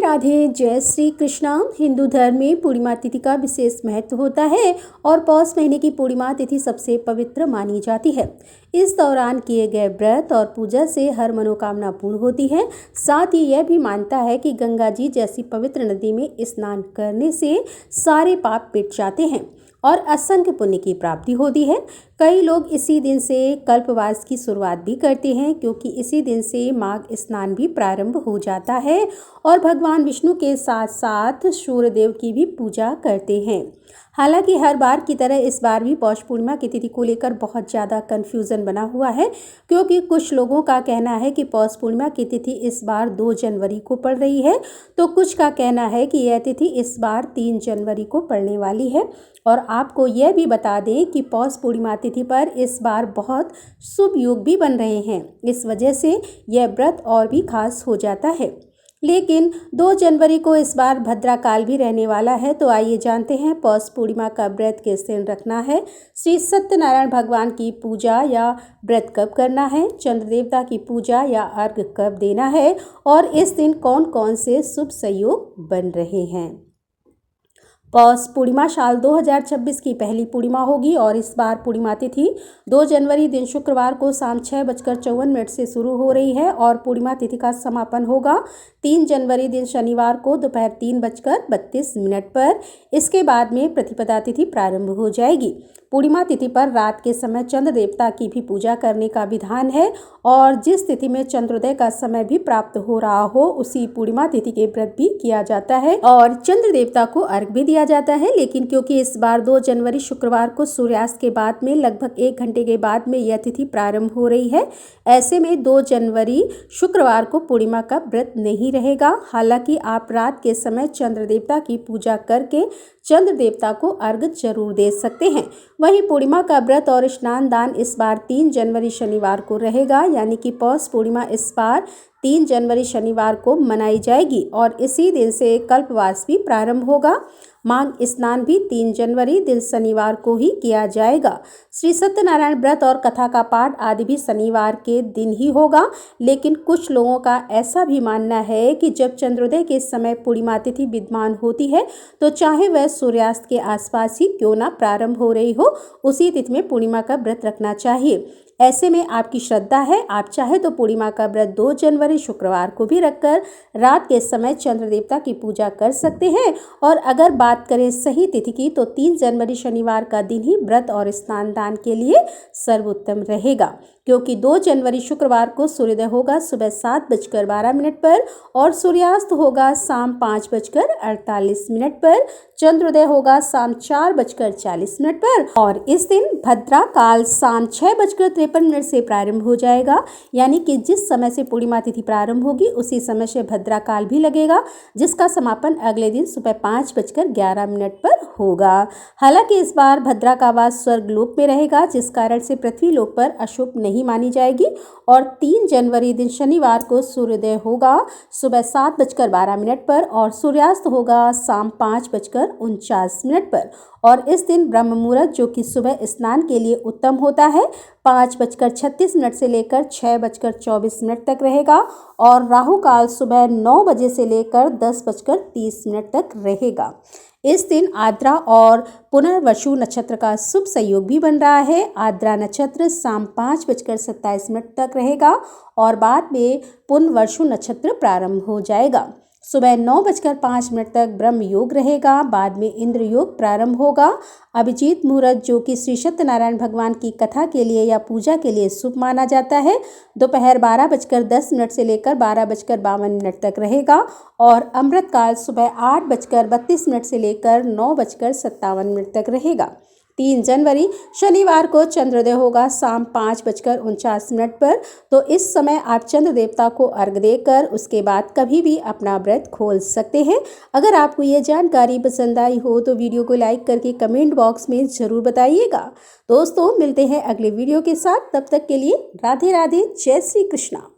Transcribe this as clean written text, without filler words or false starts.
राधे जय श्री कृष्णा। हिंदू धर्म में पूर्णिमा तिथि का विशेष महत्व होता है और पौष महीने की पूर्णिमा तिथि सबसे पवित्र मानी जाती है। इस दौरान किए गए व्रत और पूजा से हर मनोकामना पूर्ण होती है। साथ ही यह भी मानता है कि गंगा जी जैसी पवित्र नदी में स्नान करने से सारे पाप मिट जाते हैं और असंख्य पुण्य की प्राप्ति होती है। कई लोग इसी दिन से कल्पवास की शुरुआत भी करते हैं, क्योंकि इसी दिन से माघ स्नान भी प्रारंभ हो जाता है और भगवान विष्णु के साथ साथ सूर्यदेव की भी पूजा करते हैं। हालांकि हर बार की तरह इस बार भी पौष पूर्णिमा की तिथि को लेकर बहुत ज़्यादा कन्फ्यूज़न बना हुआ है, क्योंकि कुछ लोगों का कहना है कि पौष पूर्णिमा की तिथि इस बार 2 जनवरी को पड़ रही है, तो कुछ का कहना है कि यह तिथि इस बार 3 जनवरी को पड़ने वाली है। और आपको यह भी बता दें कि पौष पूर्णिमा तिथि पर इस बार बहुत शुभ योग भी बन रहे हैं। इस वजह से यह व्रत और भी खास हो जाता है। लेकिन 2 जनवरी को इस बार भद्रा काल भी रहने वाला है, तो आइए जानते हैं पौष पूर्णिमा का व्रत किस दिन रखना है, श्री सत्यनारायण भगवान की पूजा या व्रत कब करना है, चंद्र देवता की पूजा या अर्घ्य कब देना है और इस दिन कौन कौन से शुभ संयोग बन रहे हैं। पौष पूर्णिमा साल 2026 की पहली पूर्णिमा होगी और इस बार पूर्णिमा तिथि 2 जनवरी दिन शुक्रवार को शाम 6:54 से शुरू हो रही है और पूर्णिमा तिथि का समापन होगा 3 जनवरी दिन शनिवार को दोपहर 3:32 पर। इसके बाद में प्रतिपदा तिथि प्रारंभ हो जाएगी। पूर्णिमा तिथि पर रात के समय चंद्र देवता की भी पूजा करने का विधान है और जिस तिथि में चंद्रोदय का समय भी प्राप्त हो रहा हो उसी पूर्णिमा तिथि के व्रत भी किया जाता है और चंद्र देवता को अर्घ भी दिया जाता है। लेकिन क्योंकि इस बार 2 जनवरी शुक्रवार को सूर्यास्त के बाद में लगभग 1 घंटे के बाद में यह तिथि प्रारंभ हो रही है, ऐसे में 2 जनवरी शुक्रवार को पूर्णिमा का व्रत नहीं रहेगा। हालांकि आप रात के समय चंद्र देवता की पूजा करके चंद्र देवता को अर्घ जरूर दे सकते हैं। वहीं पूर्णिमा का व्रत और स्नान दान इस बार 3 जनवरी शनिवार को रहेगा, यानी कि पौष पूर्णिमा इस बार 3 जनवरी शनिवार को मनाई जाएगी और इसी दिन से कल्पवास भी प्रारंभ होगा। माघ स्नान भी 3 जनवरी दिन शनिवार को ही किया जाएगा। श्री सत्यनारायण व्रत और कथा का पाठ आदि भी शनिवार के दिन ही होगा। लेकिन कुछ लोगों का ऐसा भी मानना है कि जब चंद्रोदय के समय पूर्णिमा तिथि विद्यमान होती है, तो चाहे वह सूर्यास्त के आसपास ही क्यों ना प्रारंभ हो रही हो, उसी तिथि में पूर्णिमा का व्रत रखना चाहिए। ऐसे में आपकी श्रद्धा है, आप चाहे तो पूर्णिमा का व्रत 2 जनवरी शुक्रवार को भी रखकर रात के समय चंद्र देवता की पूजा कर सकते हैं। और अगर बात करें सही तिथि की, तो 3 जनवरी शनिवार का दिन ही व्रत और स्नान दान के लिए सर्वोत्तम रहेगा, क्योंकि 2 जनवरी शुक्रवार को सूर्योदय होगा सुबह 7:12 पर और सूर्यास्त होगा शाम 5:48 पर। चंद्रोदय होगा शाम 4:40 पर और इस दिन भद्रा काल शाम 6:53 से प्रारंभ हो जाएगा, यानी कि जिस समय से पूर्णिमा तिथि प्रारंभ होगी उसी समय से भद्रा काल भी लगेगा, जिसका समापन अगले दिन सुबह 5:11 पर होगा। हालांकि इस बार भद्रा का वास स्वर्ग लोक में रहेगा, जिस कारण से पृथ्वी लोक पर अशुभ नहीं मानी जाएगी और 3 जनवरी दिन शनिवार को सूर्योदय होगा सुबह 7:12 पर और सूर्यास्त होगा शाम 5:49 पर। और इस दिन ब्रह्म मुहूर्त, जो कि सुबह स्नान के लिए उत्तम होता है, 5:36 से लेकर 6:24 तक रहेगा और राहु काल सुबह 9 बजे से लेकर 10:30 तक रहेगा। इस दिन आद्रा और पुनर्वसु नक्षत्र का शुभ संयोग भी बन रहा है। आद्रा नक्षत्र शाम 5:27 तक रहेगा और बाद में पुनर्वसु नक्षत्र प्रारंभ हो जाएगा। सुबह 9:05 तक ब्रह्म योग रहेगा, बाद में इंद्र योग प्रारंभ होगा। अभिजीत मुहूर्त, जो कि श्री सत्यनारायण भगवान की कथा के लिए या पूजा के लिए शुभ माना जाता है, दोपहर 12:10 से लेकर 12:52 तक रहेगा और अमृत काल सुबह 8:32 से लेकर 9:57 तक रहेगा। 3 जनवरी शनिवार को चंद्रोदय होगा शाम 5:49 पर, तो इस समय आप चंद्र देवता को अर्घ देकर उसके बाद कभी भी अपना व्रत खोल सकते हैं। अगर आपको ये जानकारी पसंद आई हो तो वीडियो को लाइक करके कमेंट बॉक्स में ज़रूर बताइएगा। दोस्तों, मिलते हैं अगले वीडियो के साथ, तब तक के लिए राधे राधे, जय श्री कृष्णा।